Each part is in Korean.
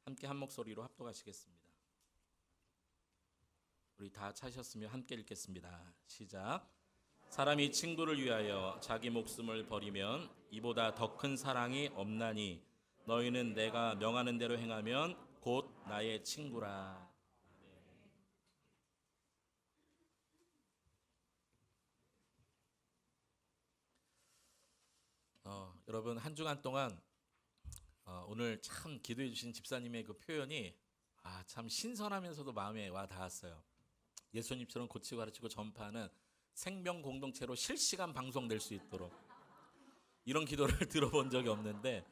함께 한 목소리로 합독하시겠습니다. 우리 다 차셨으면 함께 읽겠습니다. 시작. 사람이 친구를 위하여 자기 목숨을 버리면 이보다 더 큰 사랑이 없나니 너희는 내가 명하는 대로 행하면 곧 나의 친구라. 여러분 한 주간 동안 오늘 참 기도해 주신 집사님의 그 표현이 참 신선하면서도 마음에 와 닿았어요. 예수님처럼 고치고 가르치고 전파하는 생명 공동체로 실시간 방송될 수 있도록 이런 기도를 들어본 적이 없는데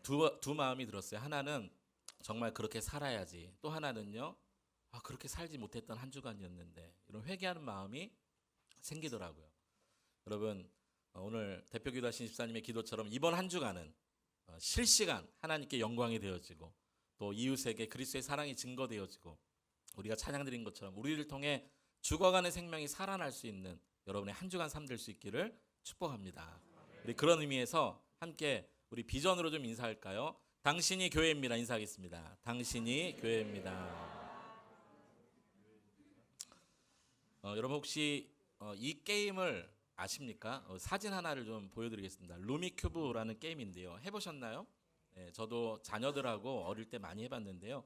두 마음이 들었어요. 하나는 정말 그렇게 살아야지, 또 하나는요 그렇게 살지 못했던 한 주간이었는데 이런 회개하는 마음이 생기더라고요. 여러분 오늘 대표 기도하신 집사님의 기도처럼 이번 한 주간은 실시간 하나님께 영광이 되어지고 또 이웃에게 그리스도의 사랑이 증거되어지고 우리가 찬양드린 것처럼 우리를 통해 죽어가는 생명이 살아날 수 있는 여러분의 한 주간 삶 될 수 있기를 축복합니다. 우리 그런 의미에서 함께 우리 비전으로 좀 인사할까요? 당신이 교회입니다. 인사하겠습니다. 당신이 교회입니다. 여러분 혹시 이 게임을 아십니까? 사진 하나를 좀 보여드리겠습니다. 루미큐브라는 게임인데요. 해보셨나요? 네, 저도 자녀들하고 어릴 때 많이 해봤는데요.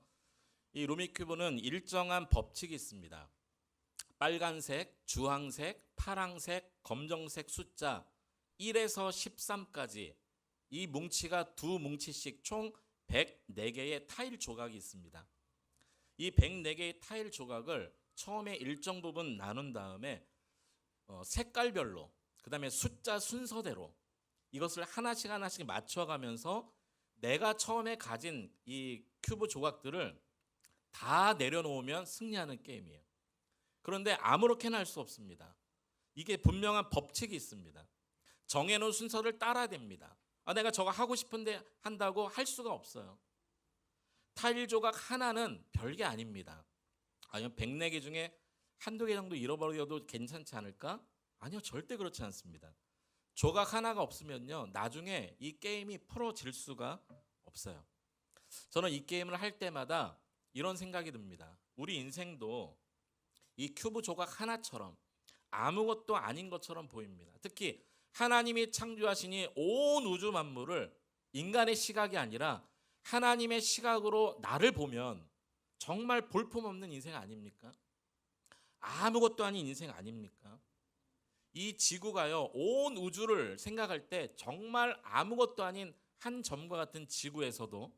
이 루미큐브는 일정한 법칙이 있습니다. 빨간색, 주황색, 파랑색, 검정색 숫자 1에서 13까지 이 뭉치가 두 뭉치씩 총 104개의 타일 조각이 있습니다. 이 104개의 타일 조각을 처음에 일정 부분 나눈 다음에 색깔별로, 그 다음에 숫자 순서대로 이것을 하나씩 하나씩 맞춰가면서 내가 처음에 가진 이 큐브 조각들을 다 내려놓으면 승리하는 게임이에요. 그런데 아무렇게나 할 수 없습니다. 이게 분명한 법칙이 있습니다. 정해놓은 순서를 따라야 됩니다. 내가 저거 하고 싶은데 한다고 할 수가 없어요. 타일 조각 하나는 별게 아닙니다. 104개 중에 한두 개 정도 잃어버려도 괜찮지 않을까? 아니요, 절대 그렇지 않습니다. 조각 하나가 없으면요, 나중에 이 게임이 풀어질 수가 없어요. 저는 이 게임을 할 때마다 이런 생각이 듭니다. 우리 인생도 이 큐브 조각 하나처럼 아무것도 아닌 것처럼 보입니다. 특히 하나님이 창조하시니 온 우주 만물을 인간의 시각이 아니라 하나님의 시각으로 나를 보면 정말 볼품없는 인생 아닙니까? 아무것도 아닌 인생 아닙니까? 이 지구가요, 온 우주를 생각할 때 정말 아무것도 아닌 한 점과 같은 지구에서도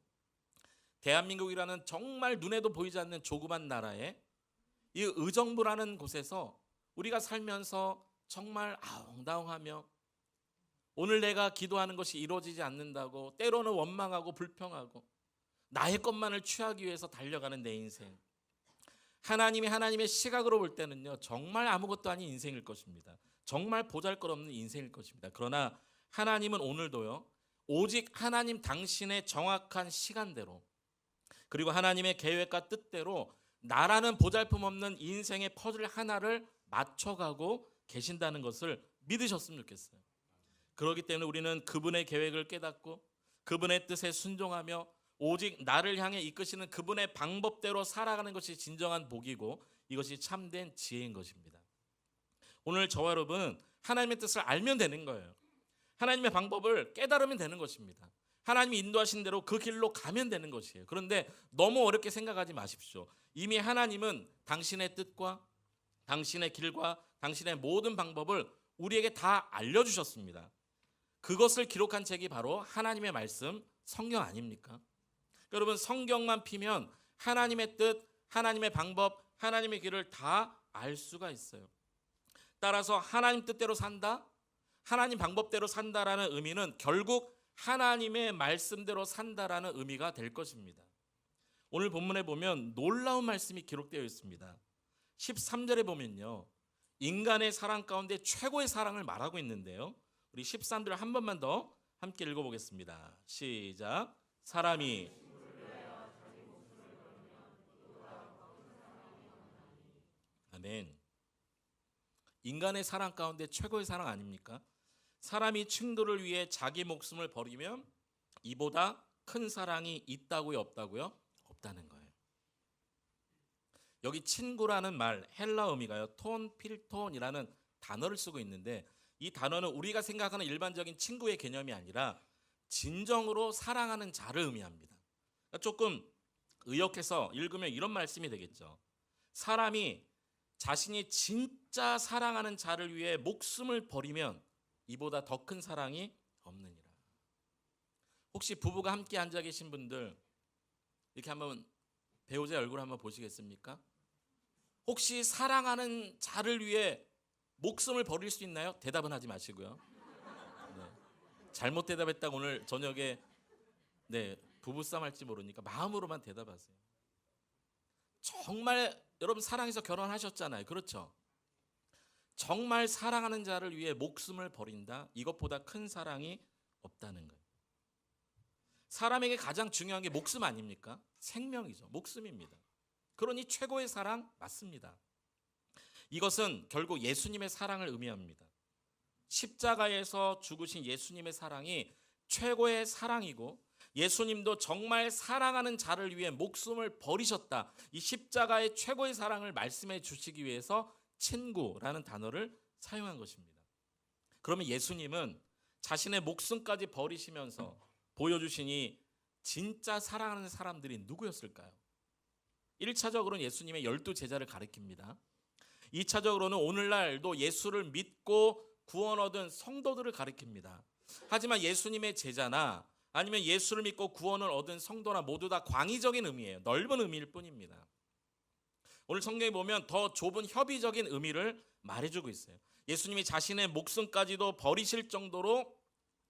대한민국이라는 정말 눈에도 보이지 않는 조그만 나라에 이 의정부라는 곳에서 우리가 살면서 정말 아웅다웅하며 오늘 내가 기도하는 것이 이루어지지 않는다고 때로는 원망하고 불평하고 나의 것만을 취하기 위해서 달려가는 내 인생, 하나님의 시각으로 볼 때는요 정말 아무것도 아닌 인생일 것입니다. 정말 보잘것없는 인생일 것입니다. 그러나 하나님은 오늘도요 오직 하나님 당신의 정확한 시간대로 그리고 하나님의 계획과 뜻대로 나라는 보잘품없는 인생의 퍼즐 하나를 맞춰가고 계신다는 것을 믿으셨으면 좋겠어요. 그렇기 때문에 우리는 그분의 계획을 깨닫고 그분의 뜻에 순종하며 오직 나를 향해 이끄시는 그분의 방법대로 살아가는 것이 진정한 복이고 이것이 참된 지혜인 것입니다. 오늘 저와 여러분은 하나님의 뜻을 알면 되는 거예요. 하나님의 방법을 깨달으면 되는 것입니다. 하나님이 인도하신 대로 그 길로 가면 되는 것이에요. 그런데 너무 어렵게 생각하지 마십시오. 이미 하나님은 당신의 뜻과 당신의 길과 당신의 모든 방법을 우리에게 다 알려주셨습니다. 그것을 기록한 책이 바로 하나님의 말씀, 성경 아닙니까? 여러분 성경만 피면 하나님의 뜻, 하나님의 방법, 하나님의 길을 다 알 수가 있어요. 따라서 하나님 뜻대로 산다, 하나님 방법대로 산다라는 의미는 결국 하나님의 말씀대로 산다라는 의미가 될 것입니다. 오늘 본문에 보면 놀라운 말씀이 기록되어 있습니다. 13절에 보면요 인간의 사랑 가운데 최고의 사랑을 말하고 있는데요, 우리 13절 한 번만 더 함께 읽어보겠습니다. 시작. 사람이 아멘. 인간의 사랑 가운데 최고의 사랑 아닙니까? 사람이 친구를 위해 자기 목숨을 버리면 이보다 큰 사랑이 있다고요, 없다고요? 없다는 거예요. 여기 친구라는 말 헬라 의미가요, 톤 필톤이라는 단어를 쓰고 있는데, 이 단어는 우리가 생각하는 일반적인 친구의 개념이 아니라 진정으로 사랑하는 자를 의미합니다. 그러니까 조금 의역해서 읽으면 이런 말씀이 되겠죠. 사람이 자신이 진짜 사랑하는 자를 위해 목숨을 버리면 이보다 더 큰 사랑이 없느니라. 혹시 부부가 함께 앉아 계신 분들 이렇게 한번 배우자의 얼굴 한번 보시겠습니까? 혹시 사랑하는 자를 위해 목숨을 버릴 수 있나요? 대답은 하지 마시고요. 네. 잘못 대답했다고 오늘 저녁에 부부싸움 할지 모르니까 마음으로만 대답하세요. 정말 여러분 사랑해서 결혼하셨잖아요. 그렇죠? 정말 사랑하는 자를 위해 목숨을 버린다. 이것보다 큰 사랑이 없다는 거예요. 사람에게 가장 중요한 게 목숨 아닙니까? 생명이죠. 목숨입니다. 그러니 최고의 사랑 맞습니다. 이것은 결국 예수님의 사랑을 의미합니다. 십자가에서 죽으신 예수님의 사랑이 최고의 사랑이고, 예수님도 정말 사랑하는 자를 위해 목숨을 버리셨다. 이 십자가의 최고의 사랑을 말씀해 주시기 위해서 친구라는 단어를 사용한 것입니다. 그러면 예수님은 자신의 목숨까지 버리시면서 보여주시니 진짜 사랑하는 사람들이 누구였을까요? 1차적으로는 예수님의 12제자를 가리킵니다. 2차적으로는 오늘날도 예수를 믿고 구원 얻은 성도들을 가리킵니다. 하지만 예수님의 제자나 아니면 예수를 믿고 구원을 얻은 성도나 모두 다 광의적인 의미예요. 넓은 의미일 뿐입니다. 오늘 성경에 보면 더 좁은 협의적인 의미를 말해주고 있어요. 예수님이 자신의 목숨까지도 버리실 정도로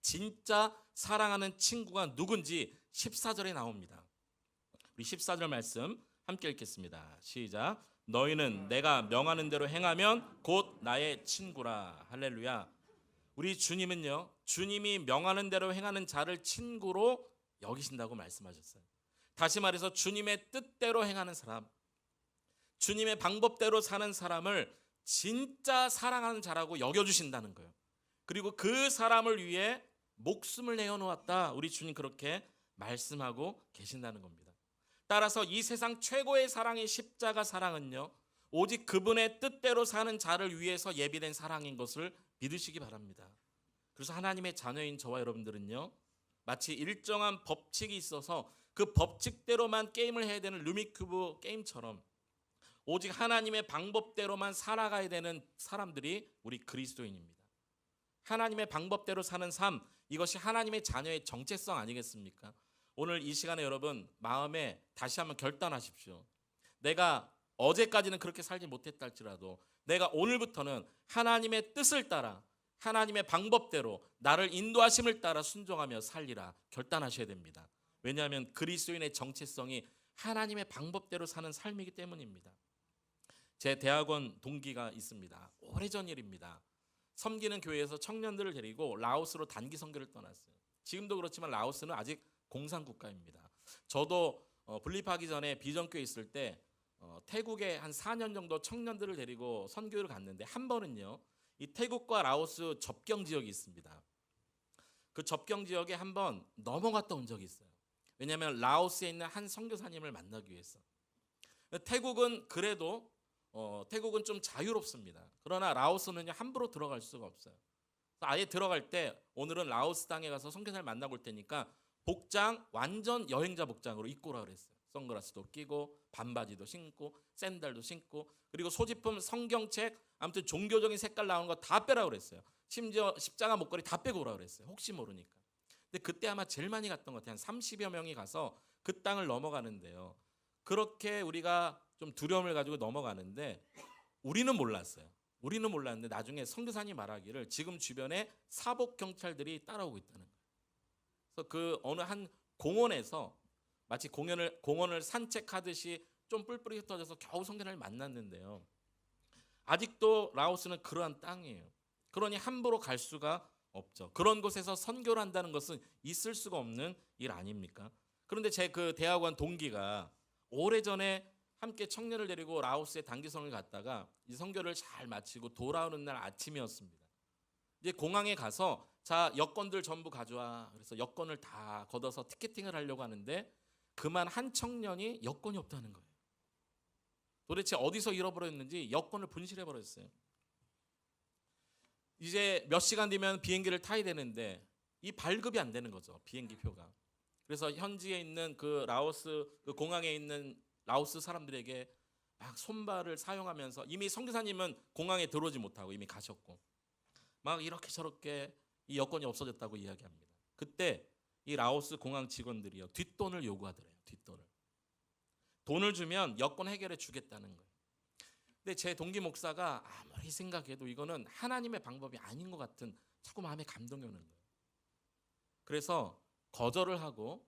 진짜 사랑하는 친구가 누군지 14절에 나옵니다. 우리 14절 말씀 함께 읽겠습니다. 시작. 너희는 내가 명하는 대로 행하면 곧 나의 친구라. 할렐루야. 우리 주님은요, 주님이 명하는 대로 행하는 자를 친구로 여기신다고 말씀하셨어요. 다시 말해서 주님의 뜻대로 행하는 사람, 주님의 방법대로 사는 사람을 진짜 사랑하는 자라고 여겨주신다는 거예요. 그리고 그 사람을 위해 목숨을 내어놓았다. 우리 주님 그렇게 말씀하고 계신다는 겁니다. 따라서 이 세상 최고의 사랑의 십자가 사랑은요, 오직 그분의 뜻대로 사는 자를 위해서 예비된 사랑인 것을 믿으시기 바랍니다. 그래서 하나님의 자녀인 저와 여러분들은요, 마치 일정한 법칙이 있어서 그 법칙대로만 게임을 해야 되는 루미큐브 게임처럼 오직 하나님의 방법대로만 살아가야 되는 사람들이 우리 그리스도인입니다. 하나님의 방법대로 사는 삶, 이것이 하나님의 자녀의 정체성 아니겠습니까? 오늘 이 시간에 여러분 마음에 다시 한번 결단하십시오. 내가 어제까지는 그렇게 살지 못했다 할지라도 내가 오늘부터는 하나님의 뜻을 따라 하나님의 방법대로 나를 인도하심을 따라 순종하며 살리라 결단하셔야 됩니다. 왜냐하면 그리스도인의 정체성이 하나님의 방법대로 사는 삶이기 때문입니다. 제 대학원 동기가 있습니다. 오래전 일입니다. 섬기는 교회에서 청년들을 데리고 라오스로 단기 선교를 떠났어요. 지금도 그렇지만 라오스는 아직 공산국가입니다. 저도 분립하기 전에 비전교회 있을 때 태국에 한 4년 정도 청년들을 데리고 선교를 갔는데 한 번은요, 이 태국과 라오스 접경 지역이 있습니다. 그 접경 지역에 한 번 넘어갔다 온 적이 있어요. 왜냐하면 라오스에 있는 한 선교사님을 만나기 위해서. 태국은 그래도 태국은 좀 자유롭습니다. 그러나 라오스는 함부로 들어갈 수가 없어요. 아예 들어갈 때 오늘은 라오스 땅에 가서 선교사를 만나고 올 테니까 복장 완전 여행자 복장으로 입고 오라 그랬어요. 선글라스도 끼고 반바지도 신고 샌들도 신고 그리고 소지품 성경책 아무튼 종교적인 색깔 나오는 거 다 빼라 그랬어요. 심지어 십자가 목걸이 다 빼고 오라 그랬어요. 혹시 모르니까. 근데 그때 아마 제일 많이 갔던 것 같아요. 한 30여 명이 가서 그 땅을 넘어가는데요. 그렇게 우리가 좀 두려움을 가지고 넘어가는데 우리는 몰랐어요. 우리는 몰랐는데 나중에 선교사님 말하기를 지금 주변에 사복 경찰들이 따라오고 있다는 거예요. 그래서 그 어느 한 공원에서 마치 공원을 산책하듯이 좀 뿔뿔이 흩어져서 겨우 선교사를 만났는데요. 아직도 라오스는 그러한 땅이에요. 그러니 함부로 갈 수가 없죠. 그런 곳에서 선교를 한다는 것은 있을 수가 없는 일 아닙니까? 그런데 제 그 대학원 동기가 오래전에 함께 청년을 데리고 라오스에 단기선을 갔다가 이 선교를 잘 마치고 돌아오는 날 아침이었습니다. 이제 공항에 가서 자, 여권들 전부 가져와. 그래서 여권을 다 걷어서 티켓팅을 하려고 하는데 그만 한 청년이 여권이 없다는 거예요. 도대체 어디서 잃어버렸는지 여권을 분실해 버렸어요. 이제 몇 시간 뒤면 비행기를 타야 되는데 이 발급이 안 되는 거죠. 비행기 표가. 그래서 현지에 있는 그 라오스 그 공항에 있는 라오스 사람들에게 막 손발을 사용하면서, 이미 선교사님은 공항에 들어오지 못하고 이미 가셨고, 막 이렇게 저렇게 이 여권이 없어졌다고 이야기합니다. 그때 이 라오스 공항 직원들이요, 뒷돈을 요구하더래요. 뒷돈을. 돈을 주면 여권 해결해 주겠다는 거예요. 근데 제 동기 목사가 아무리 생각해도 이거는 하나님의 방법이 아닌 것 같은 자꾸 마음에 감동이 오는 거예요. 그래서 거절을 하고,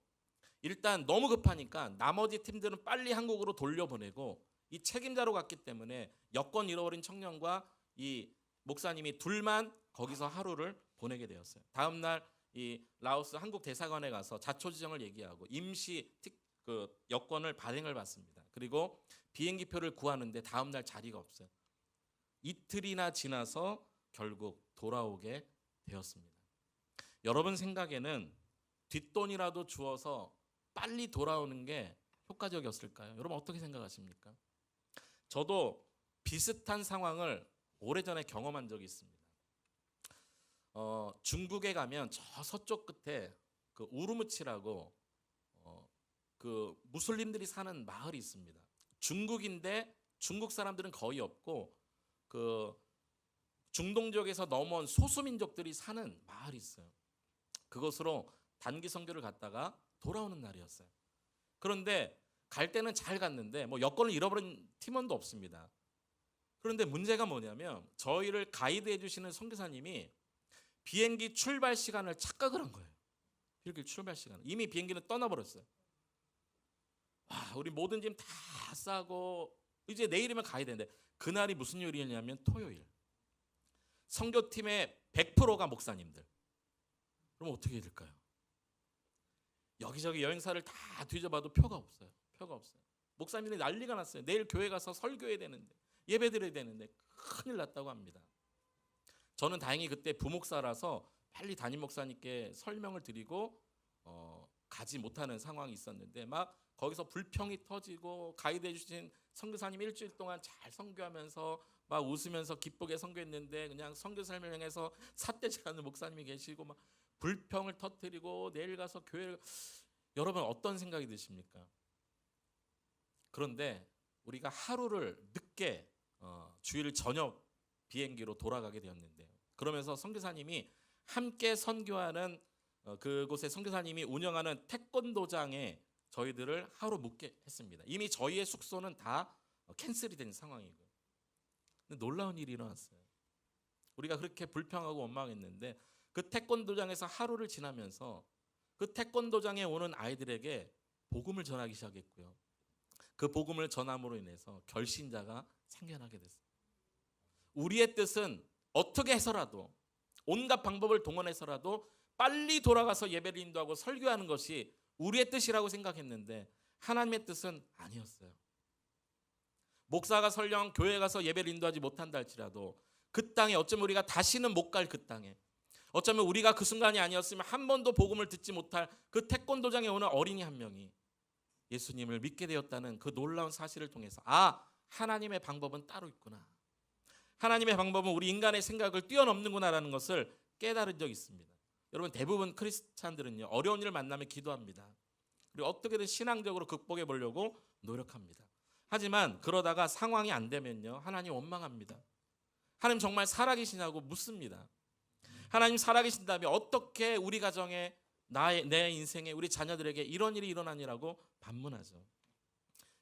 일단 너무 급하니까 나머지 팀들은 빨리 한국으로 돌려보내고, 이 책임자로 갔기 때문에 여권 잃어버린 청년과 이 목사님이 둘만 거기서 하루를 보내게 되었어요. 다음 날 이 라오스 한국 대사관에 가서 자초지정을 얘기하고 임시 그 여권을 발행을 받습니다. 그리고 비행기표를 구하는데 다음 날 자리가 없어요. 이틀이나 지나서 결국 돌아오게 되었습니다. 여러분 생각에는 뒷돈이라도 주어서 빨리 돌아오는 게 효과적이었을까요? 여러분 어떻게 생각하십니까? 저도 비슷한 상황을 오래전에 경험한 적이 있습니다. 중국에 가면 저 서쪽 끝에 그 우르무치라고 그 무슬림들이 사는 마을이 있습니다. 중국인데 중국 사람들은 거의 없고 그 중동 지역에서 넘어온 소수민족들이 사는 마을이 있어요. 그곳으로 단기 선교를 갔다가 돌아오는 날이었어요. 그런데 갈 때는 잘 갔는데 뭐 여권을 잃어버린 팀원도 없습니다. 그런데 문제가 뭐냐면 저희를 가이드해 주시는 선교사님이 비행기 출발 시간을 착각을 한 거예요. 비행기 출발 시간. 이미 비행기는 떠나버렸어요. 와, 우리 모든 짐 다 싸고 이제 내일이면 가야 되는데, 그날이 무슨 요일이냐면 토요일. 선교팀의 100%가 목사님들. 그럼 어떻게 해야 될까요? 여기저기 여행사를 다 뒤져봐도 표가 없어요. 표가 없어요. 목사님들이 난리가 났어요. 내일 교회 가서 설교해야 되는데, 예배 드려야 되는데 큰일 났다고 합니다. 저는 다행히 그때 부목사라서 빨리 담임 목사님께 설명을 드리고 가지 못하는 상황이 있었는데, 막 거기서 불평이 터지고 가이드해 주신 선교사님 일주일 동안 잘 선교하면서 막 웃으면서 기쁘게 선교했는데 그냥 선교 삶을 향해서 삿대질 하는 목사님이 계시고 막 불평을 터뜨리고 내일 가서 교회를. 여러분 어떤 생각이 드십니까? 그런데 우리가 하루를 늦게 주일 저녁 비행기로 돌아가게 되었는데요. 그러면서 선교사님이 함께 선교하는 그곳의 선교사님이 운영하는 태권도장에 저희들을 하루 묵게 했습니다. 이미 저희의 숙소는 다 캔슬이 된 상황이고요. 근데 놀라운 일이 일어났어요. 우리가 그렇게 불평하고 원망했는데 그 태권도장에서 하루를 지나면서 그 태권도장에 오는 아이들에게 복음을 전하기 시작했고요. 그 복음을 전함으로 인해서 결신자가 생겨나게 됐어요. 우리의 뜻은 어떻게 해서라도 온갖 방법을 동원해서라도 빨리 돌아가서 예배를 인도하고 설교하는 것이 우리의 뜻이라고 생각했는데 하나님의 뜻은 아니었어요. 목사가 설령 교회 가서 예배를 인도하지 못한다 할지라도 그 땅에 어쩌면 우리가 다시는 못 갈 그 땅에, 어쩌면 우리가 그 순간이 아니었으면 한 번도 복음을 듣지 못할 그 태권도장에 오는 어린이 한 명이 예수님을 믿게 되었다는 그 놀라운 사실을 통해서 하나님의 방법은 따로 있구나. 하나님의 방법은 우리 인간의 생각을 뛰어넘는구나라는 것을 깨달은 적이 있습니다. 여러분 대부분 크리스찬들은요, 어려운 일을 만나면 기도합니다. 그리고 어떻게든 신앙적으로 극복해 보려고 노력합니다. 하지만 그러다가 상황이 안 되면요, 하나님 원망합니다. 하나님 정말 살아계시냐고 묻습니다. 하나님 살아계신다면 어떻게 우리 가정에 내 인생에 우리 자녀들에게 이런 일이 일어나니라고 반문하죠.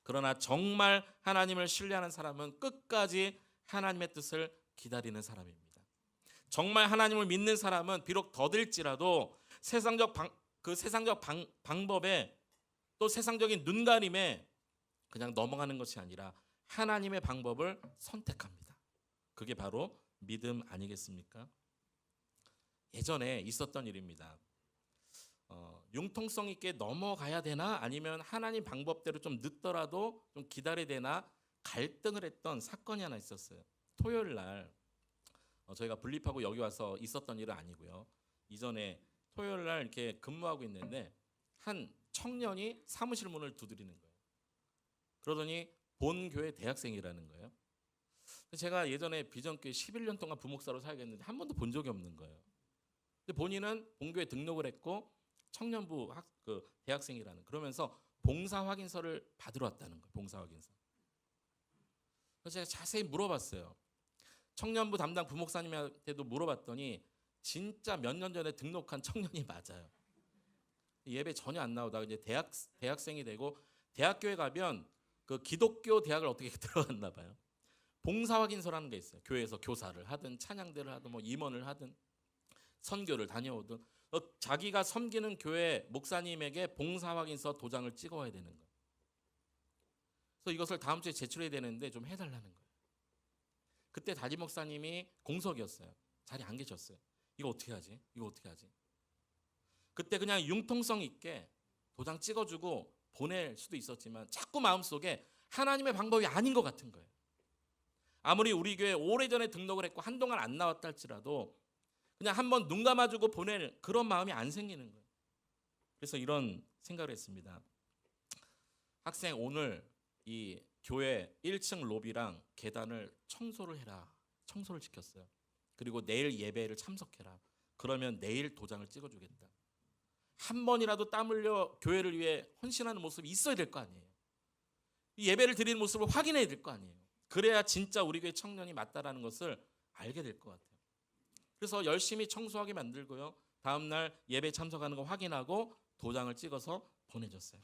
그러나 정말 하나님을 신뢰하는 사람은 끝까지 하나님의 뜻을 기다리는 사람입니다. 정말 하나님을 믿는 사람은 비록 더딜지라도 세상적 방법에 또 세상적인 눈가림에 그냥 넘어가는 것이 아니라 하나님의 방법을 선택합니다. 그게 바로 믿음 아니겠습니까? 예전에 있었던 일입니다. 융통성 있게 넘어가야 되나 아니면 하나님 방법대로 좀 늦더라도 좀 기다려야 되나 갈등을 했던 사건이 하나 있었어요. 토요일 날 저희가 분립하고 여기 와서 있었던 일은 아니고요. 이전에 토요일 날 이렇게 근무하고 있는데 한 청년이 사무실 문을 두드리는 거예요. 그러더니 본 교회 대학생이라는 거예요. 제가 예전에 비전교회 11년 동안 부목사로 살겠는데 한 번도 본 적이 없는 거예요. 근데 본인은 본교회 등록을 했고 청년부 대학생이라는, 그러면서 봉사 확인서를 받으러 왔다는 거예요. 봉사 확인서. 그래서 제가 자세히 물어봤어요. 청년부 담당 부목사님한테도 물어봤더니 진짜 몇 년 전에 등록한 청년이 맞아요. 예배 전혀 안 나오다가 이제 대학생이 되고, 대학교에 가면 그 기독교 대학을 어떻게 들어갔나 봐요. 봉사 확인서라는 게 있어요. 교회에서 교사를 하든 찬양대를 하든 뭐 임원을 하든 선교를 다녀오든 자기가 섬기는 교회 목사님에게 봉사 확인서 도장을 찍어와야 되는 거예요. 그래서 이것을 다음 주에 제출해야 되는데 좀 해달라는 거예요. 그때 담임 목사님이 공석이었어요. 자리에 안 계셨어요. 이거 어떻게 하지? 이거 어떻게 하지? 그때 그냥 융통성 있게 도장 찍어주고 보낼 수도 있었지만 자꾸 마음속에 하나님의 방법이 아닌 것 같은 거예요. 아무리 우리 교회 오래전에 등록을 했고 한동안 안 나왔다 할지라도 그냥 한번 눈 감아주고 보낼 그런 마음이 안 생기는 거예요. 그래서 이런 생각을 했습니다. 학생, 오늘 이 교회 1층 로비랑 계단을 청소를 해라. 청소를 시켰어요. 그리고 내일 예배를 참석해라. 그러면 내일 도장을 찍어주겠다. 한 번이라도 땀 흘려 교회를 위해 헌신하는 모습이 있어야 될 거 아니에요. 이 예배를 드리는 모습을 확인해야 될 거 아니에요. 그래야 진짜 우리 교회 청년이 맞다라는 것을 알게 될 것 같아요. 그래서 열심히 청소하게 만들고요. 다음날 예배 참석하는 거 확인하고 도장을 찍어서 보내줬어요.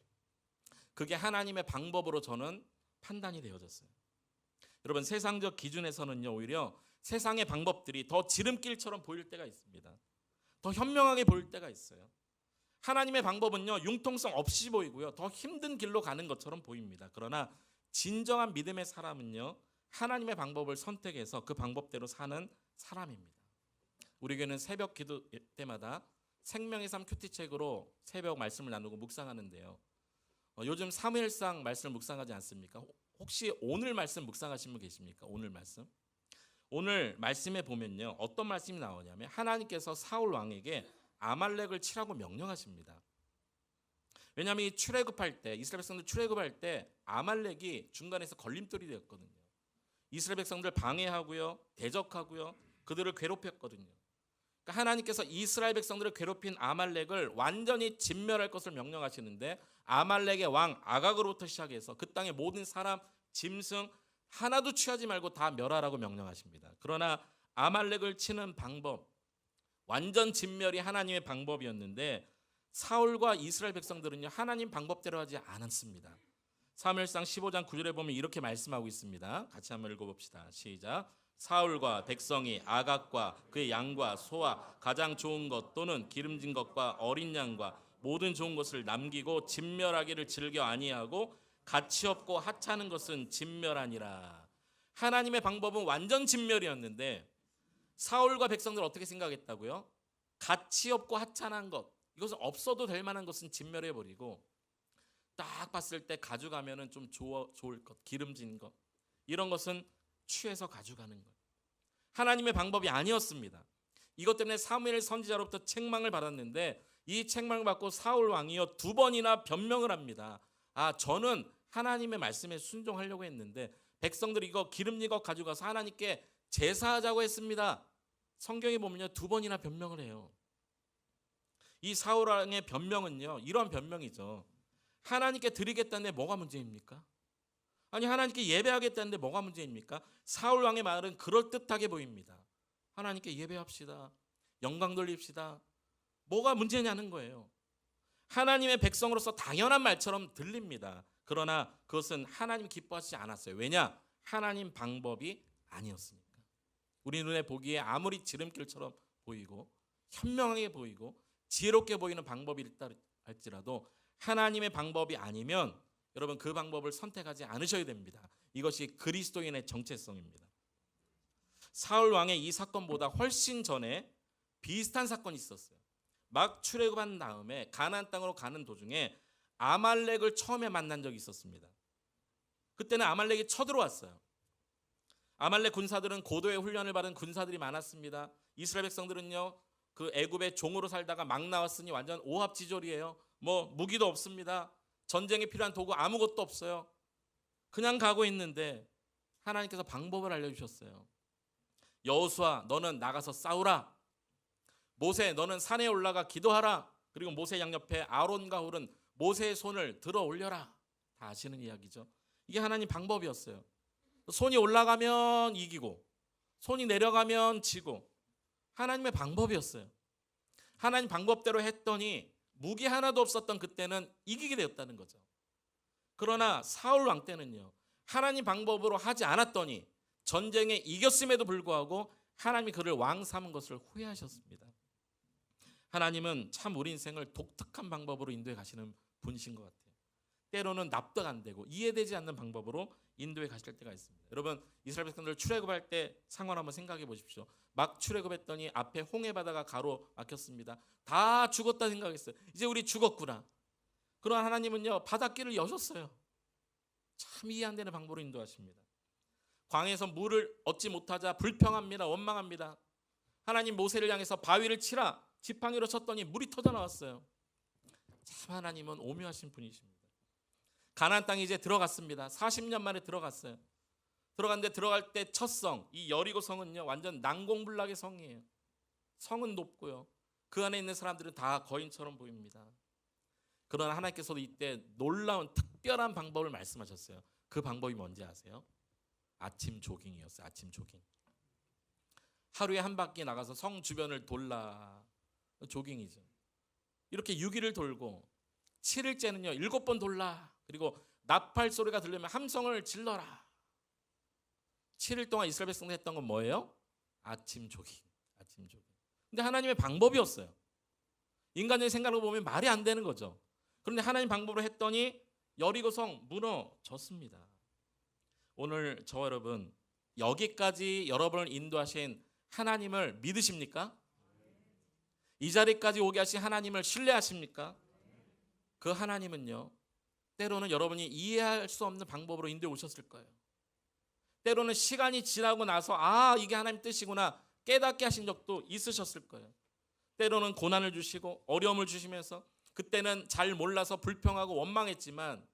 그게 하나님의 방법으로 저는 판단이 되어졌어요. 여러분, 세상적 기준에서는요, 오히려 세상의 방법들이 더 지름길처럼 보일 때가 있습니다. 더 현명하게 보일 때가 있어요. 하나님의 방법은요, 융통성 없이 보이고요, 더 힘든 길로 가는 것처럼 보입니다. 그러나 진정한 믿음의 사람은요, 하나님의 방법을 선택해서 그 방법대로 사는 사람입니다. 우리 교회는 새벽 기도 때마다 생명의 삶 큐티책으로 새벽 말씀을 나누고 묵상하는데요. 요즘 사무엘상 말씀을 묵상하지 않습니까? 혹시 오늘 말씀 묵상하신 분 계십니까? 오늘 말씀? 오늘 말씀에 보면요, 어떤 말씀이 나오냐면 하나님께서 사울 왕에게 아말렉을 치라고 명령하십니다. 왜냐하면 이 출애굽할 때, 이스라엘 백성들 출애굽할 때 아말렉이 중간에서 걸림돌이 되었거든요. 이스라엘 백성들 방해하고요, 대적하고요, 그들을 괴롭혔거든요. 그러니까 하나님께서 이스라엘 백성들을 괴롭힌 아말렉을 완전히 진멸할 것을 명령하시는데, 아말렉의 왕 아각으로부터 시작해서 그 땅의 모든 사람, 짐승 하나도 취하지 말고 다 멸하라고 명령하십니다. 그러나 아말렉을 치는 방법, 완전 진멸이 하나님의 방법이었는데 사울과 이스라엘 백성들은요, 하나님 방법대로 하지 않았습니다. 사무엘상 15장 9절에 보면 이렇게 말씀하고 있습니다. 같이 한번 읽어봅시다. 시작. 사울과 백성이 아각과 그의 양과 소와 가장 좋은 것 또는 기름진 것과 어린 양과 모든 좋은 것을 남기고 진멸하기를 즐겨 아니하고 가치 없고 하찮은 것은 진멸하니라. 하나님의 방법은 완전 진멸이었는데 사울과 백성들 어떻게 생각했다고요? 가치 없고 하찮은 것, 이것은 없어도 될 만한 것은 진멸해버리고 딱 봤을 때 가져가면은 좀 좋을 것, 기름진 것, 이런 것은 취해서 가져가는 것. 하나님의 방법이 아니었습니다. 이것 때문에 사무엘 선지자로부터 책망을 받았는데 이 책망을 받고 사울 왕이요 2번이나 변명을 합니다. 저는 하나님의 말씀에 순종하려고 했는데 백성들이 이거 기름진 것 가져가서 하나님께 제사하자고 했습니다. 성경에 보면요 2번이나 변명을 해요. 이 사울 왕의 변명은요, 이러한 변명이죠. 하나님께 드리겠다는데 뭐가 문제입니까? 아니, 하나님께 예배하겠다는데 뭐가 문제입니까? 사울 왕의 말은 그럴듯하게 보입니다. 하나님께 예배합시다, 영광 돌립시다, 뭐가 문제냐는 거예요. 하나님의 백성으로서 당연한 말처럼 들립니다. 그러나 그것은 하나님 기뻐하시지 않았어요. 왜냐? 하나님 방법이 아니었으니까. 우리 눈에 보기에 아무리 지름길처럼 보이고 현명하게 보이고 지혜롭게 보이는 방법이 있다 할지라도 하나님의 방법이 아니면 여러분 그 방법을 선택하지 않으셔야 됩니다. 이것이 그리스도인의 정체성입니다. 사울 왕의 이 사건보다 훨씬 전에 비슷한 사건이 있었어요. 막 출애굽한 다음에 가나안 땅으로 가는 도중에 아말렉을 처음에 만난 적이 있었습니다. 그때는 아말렉이 쳐들어왔어요. 아말렉 군사들은 고도의 훈련을 받은 군사들이 많았습니다. 이스라엘 백성들은요, 그 애굽의 종으로 살다가 막 나왔으니 완전 오합지졸이에요. 뭐 무기도 없습니다. 전쟁에 필요한 도구 아무것도 없어요. 그냥 가고 있는데 하나님께서 방법을 알려주셨어요. 여호수아, 너는 나가서 싸우라. 모세, 너는 산에 올라가 기도하라. 그리고 모세 양옆에 아론과 훌은 모세의 손을 들어 올려라. 다 아시는 이야기죠. 이게 하나님 방법이었어요. 손이 올라가면 이기고 손이 내려가면 지고, 하나님의 방법이었어요. 하나님 방법대로 했더니 무기 하나도 없었던 그때는 이기게 되었다는 거죠. 그러나 사울 왕 때는요, 하나님 방법으로 하지 않았더니 전쟁에 이겼음에도 불구하고 하나님이 그를 왕 삼은 것을 후회하셨습니다. 하나님은 참 우리 인생을 독특한 방법으로 인도해 가시는 분이신 것 같아요. 때로는 납득 안 되고 이해되지 않는 방법으로 인도해 가실 때가 있습니다. 여러분, 이스라엘 백성들 출애굽할 때 상황 한번 생각해 보십시오. 막 출애굽했더니 앞에 홍해 바다가 가로막혔습니다. 다 죽었다 생각했어요. 이제 우리 죽었구나. 그러나 하나님은요, 바닷길을 여셨어요. 참 이해 안 되는 방법으로 인도하십니다. 광야에서 물을 얻지 못하자 불평합니다. 원망합니다. 하나님 모세를 향해서 바위를 치라. 지팡이로 쳤더니 물이 터져 나왔어요. 참 하나님은 오묘하신 분이십니다. 가나안 땅에 이제 들어갔습니다. 40년 만에 들어갔어요. 들어갔는데 들어갈 때 첫 성, 이 여리고 성은요, 완전 난공불락의 성이에요. 성은 높고요, 그 안에 있는 사람들은 다 거인처럼 보입니다. 그러나 하나님께서도 이때 놀라운 특별한 방법을 말씀하셨어요. 그 방법이 뭔지 아세요? 아침 조깅이었어요. 아침 조깅. 하루에 한 바퀴 나가서 성 주변을 돌라. 조깅이죠. 이렇게 6일을 돌고 7일째는요 7번 돌라. 그리고 나팔 소리가 들리면 함성을 질러라. 7일 동안 이스라엘 백성들이 했던 건 뭐예요? 아침 조깅. 아침 조깅. 근데 하나님의 방법이었어요. 인간적인 생각으로 보면 말이 안 되는 거죠. 그런데 하나님 방법으로 했더니 여리고성 무너졌습니다. 오늘 저와 여러분, 여기까지 여러분을 인도하신 하나님을 믿으십니까? 이 자리까지 오게 하신 하나님을 신뢰하십니까? 그 하나님은요, 때로는 여러분이 이해할 수 없는 방법으로 인도해 오셨을 거예요. 때로는 시간이 지나고 나서 이게 하나님 뜻이구나 깨닫게 하신 적도 있으셨을 거예요. 때로는 고난을 주시고 어려움을 주시면서 그때는 잘 몰라서 불평하고 원망했지만,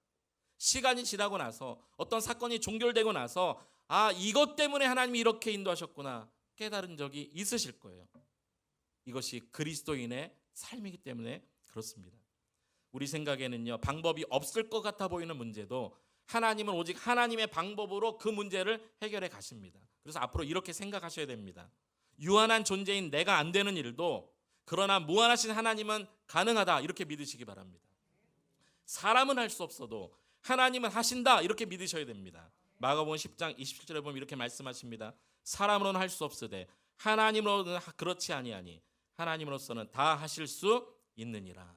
시간이 지나고 나서 어떤 사건이 종결되고 나서 이것 때문에 하나님이 이렇게 인도하셨구나 깨달은 적이 있으실 거예요. 이것이 그리스도인의 삶이기 때문에 그렇습니다. 우리 생각에는요, 방법이 없을 것 같아 보이는 문제도 하나님은 오직 하나님의 방법으로 그 문제를 해결해 가십니다. 그래서 앞으로 이렇게 생각하셔야 됩니다. 유한한 존재인 내가 안 되는 일도 그러나 무한하신 하나님은 가능하다, 이렇게 믿으시기 바랍니다. 사람은 할 수 없어도 하나님은 하신다, 이렇게 믿으셔야 됩니다. 마가복음 10장 27절에 보면 이렇게 말씀하십니다. 사람으로는 할 수 없으되 하나님으로는 그렇지 아니하니 하나님으로서는 다 하실 수 있느니라.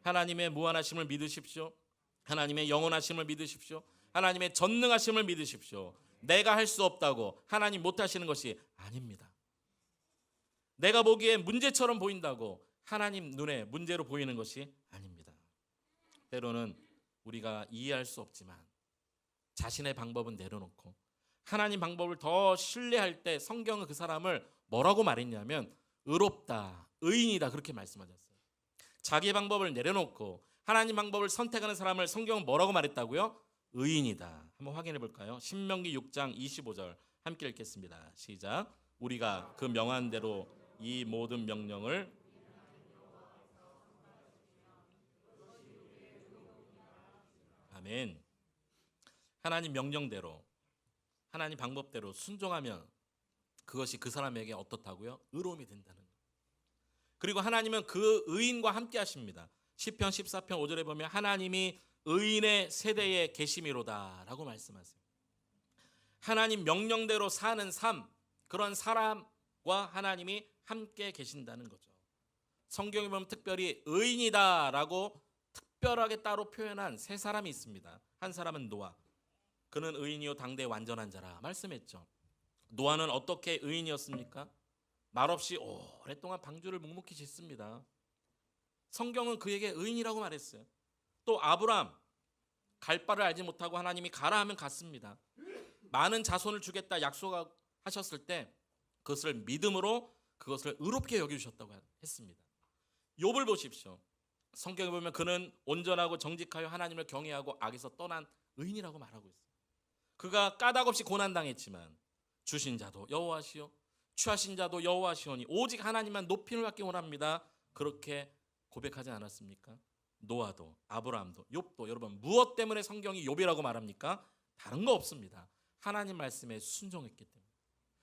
하나님의 무한하심을 믿으십시오. 하나님의 영원하심을 믿으십시오. 하나님의 전능하심을 믿으십시오. 내가 할 수 없다고 하나님 못하시는 것이 아닙니다. 내가 보기에 문제처럼 보인다고 하나님 눈에 문제로 보이는 것이 아닙니다. 때로는 우리가 이해할 수 없지만 자신의 방법은 내려놓고 하나님 방법을 더 신뢰할 때 성경은 그 사람을 뭐라고 말했냐면 의롭다, 의인이다, 그렇게 말씀하셨어요. 자기 방법을 내려놓고 하나님 방법을 선택하는 사람을 성경은 뭐라고 말했다고요? 의인이다. 한번 확인해 볼까요? 신명기 6장 25절 함께 읽겠습니다. 시작. 우리가 그 명한 대로 이 모든 명령을 아멘. 하나님 명령대로, 하나님 방법대로 순종하면 그것이 그 사람에게 어떻다고요? 의로움이 된다는 거예요. 그리고 하나님은 그 의인과 함께 하십니다. 시편 14편 5절에 보면 하나님이 의인의 세대에 계심이로다 라고 말씀하세요. 하나님 명령대로 사는 삶, 그런 사람과 하나님이 함께 계신다는 거죠. 성경에 보면 특별히 의인이다 라고 특별하게 따로 표현한 세 사람이 있습니다. 한 사람은 노아. 그는 의인이요 당대 완전한 자라 말씀했죠. 노아는 어떻게 의인이었습니까? 말없이 오랫동안 방주를 묵묵히 짓습니다. 성경은 그에게 의인이라고 말했어요. 또 아브람, 갈 바를 알지 못하고 하나님이 가라 하면 갔습니다. 많은 자손을 주겠다 약속하셨을 때 그것을 믿음으로 그것을 의롭게 여겨주셨다고 했습니다. 욥을 보십시오. 성경에 보면 그는 온전하고 정직하여 하나님을 경외하고 악에서 떠난 의인이라고 말하고 있어요. 그가 까닭없이 고난당했지만 주신 자도 여호와시요 취하신 자도 여호와시오니 오직 하나님만 높임을 받기 원합니다. 그렇게 고백하지 않았습니까? 노아도 아브라함도 욥도 여러분 무엇 때문에 성경이 욥이라고 말합니까? 다른 거 없습니다. 하나님 말씀에 순종했기 때문에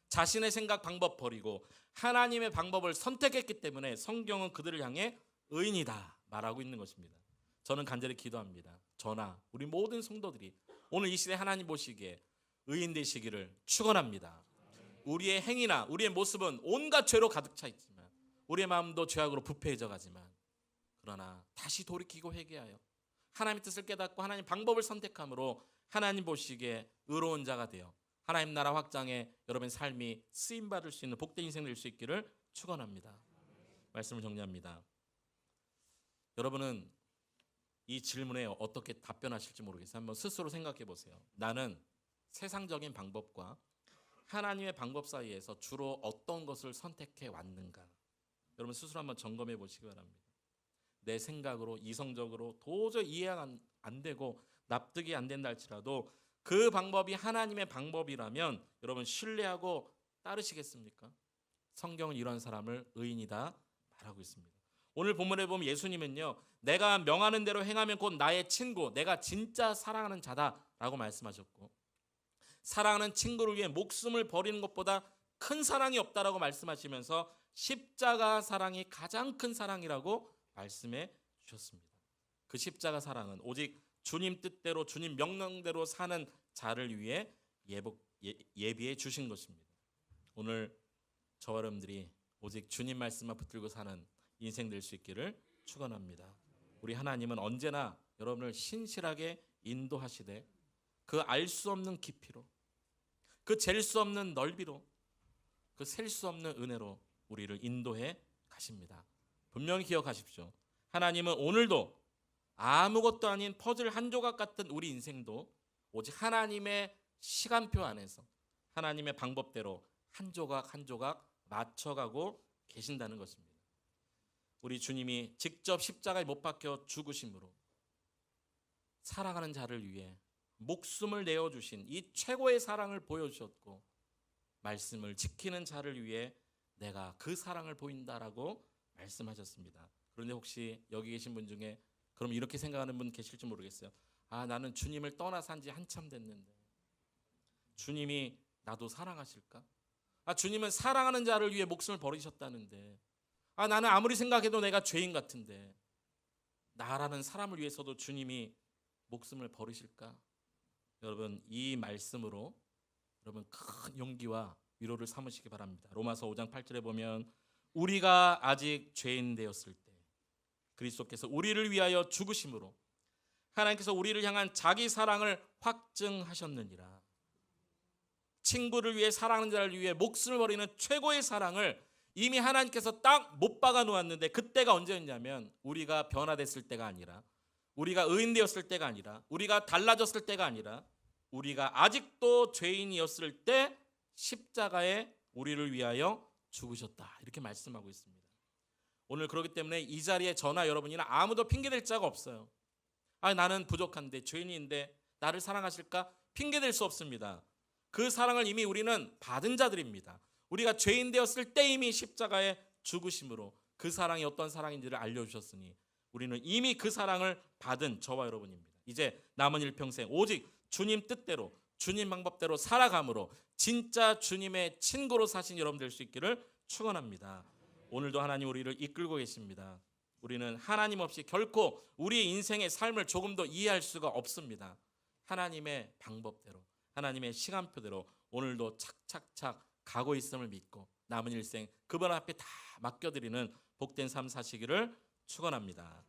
자신의 생각 방법 버리고 하나님의 방법을 선택했기 때문에 성경은 그들을 향해 의인이다 말하고 있는 것입니다. 저는 간절히 기도합니다. 저나 우리 모든 성도들이 오늘 이 시대 하나님 보시기에 의인 되시기를 축원합니다. 우리의 행위나 우리의 모습은 온갖 죄로 가득 차 있지만 우리의 마음도 죄악으로 부패해져 가지만 그러나 다시 돌이키고 회개하여 하나님의 뜻을 깨닫고 하나님 방법을 선택함으로 하나님 보시기에 의로운 자가 되어 하나님 나라 확장에 여러분의 삶이 쓰임받을 수 있는 복된 인생 될 수 있기를 축원합니다. 말씀을 정리합니다. 여러분은 이 질문에 어떻게 답변하실지 모르겠어요. 한번 스스로 생각해 보세요. 나는 세상적인 방법과 하나님의 방법 사이에서 주로 어떤 것을 선택해 왔는가? 여러분 스스로 한번 점검해 보시기 바랍니다. 내 생각으로 이성적으로 도저히 이해가 안 되고 납득이 안 된다 할지라도 그 방법이 하나님의 방법이라면 여러분 신뢰하고 따르시겠습니까? 성경은 이런 사람을 의인이다 말하고 있습니다. 오늘 본문에 보면 예수님은요, 내가 명하는 대로 행하면 곧 나의 친구, 내가 진짜 사랑하는 자다라고 말씀하셨고, 사랑하는 친구를 위해 목숨을 버리는 것보다 큰 사랑이 없다라고 말씀하시면서 십자가 사랑이 가장 큰 사랑이라고 말씀해 주셨습니다. 그 십자가 사랑은 오직 주님 뜻대로 주님 명령대로 사는 자를 위해 예비해 주신 것입니다. 오늘 저와 여러분들이 오직 주님 말씀만 붙들고 사는 인생 될 수 있기를 축원합니다. 우리 하나님은 언제나 여러분을 신실하게 인도하시되 그 알 수 없는 깊이로 그 잴 수 없는 넓이로 그 셀 수 없는 은혜로 우리를 인도해 가십니다. 분명히 기억하십시오. 하나님은 오늘도 아무것도 아닌 퍼즐 한 조각 같은 우리 인생도 오직 하나님의 시간표 안에서 하나님의 방법대로 한 조각 한 조각 맞춰가고 계신다는 것입니다. 우리 주님이 직접 십자가에 못 박혀 죽으심으로 사랑하는 자를 위해 목숨을 내어주신 이 최고의 사랑을 보여주셨고 말씀을 지키는 자를 위해 내가 그 사랑을 보인다라고 말씀하셨습니다. 그런데 혹시 여기 계신 분 중에 그럼 이렇게 생각하는 분 계실지 모르겠어요. 나는 주님을 떠나 산 지 한참 됐는데 주님이 나도 사랑하실까? 주님은 사랑하는 자를 위해 목숨을 버리셨다는데 나는 아무리 생각해도 내가 죄인 같은데 나라는 사람을 위해서도 주님이 목숨을 버리실까? 여러분 이 말씀으로 여러분 큰 용기와 위로를 삼으시기 바랍니다. 로마서 5장 8절에 보면 우리가 아직 죄인 되었을 때 그리스도께서 우리를 위하여 죽으심으로 하나님께서 우리를 향한 자기 사랑을 확증하셨느니라. 친구를 위해 사랑하는 자를 위해 목숨을 버리는 최고의 사랑을 이미 하나님께서 딱 못 박아 놓았는데 그때가 언제였냐면 우리가 변화됐을 때가 아니라 우리가 의인 되었을 때가 아니라 우리가 달라졌을 때가 아니라 우리가 아직도 죄인이었을 때 십자가에 우리를 위하여 죽으셨다 이렇게 말씀하고 있습니다. 오늘 그렇기 때문에 이 자리에 저나 여러분이나 아무도 핑계댈 자가 없어요. 나는 부족한데 죄인인데 나를 사랑하실까? 핑계댈 수 없습니다. 그 사랑을 이미 우리는 받은 자들입니다. 우리가 죄인 되었을 때 이미 십자가에 죽으심으로 그 사랑이 어떤 사랑인지를 알려주셨으니 우리는 이미 그 사랑을 받은 저와 여러분입니다. 이제 남은 일평생 오직 주님 뜻대로 주님 방법대로 살아감으로 진짜 주님의 친구로 사신 여러분 될 수 있기를 축원합니다. 오늘도 하나님 우리를 이끌고 계십니다. 우리는 하나님 없이 결코 우리의 인생의 삶을 조금 더 이해할 수가 없습니다. 하나님의 방법대로 하나님의 시간표대로 오늘도 착착착 가고 있음을 믿고 남은 일생 그분 앞에 다 맡겨드리는 복된 삶 사시기를 축원합니다.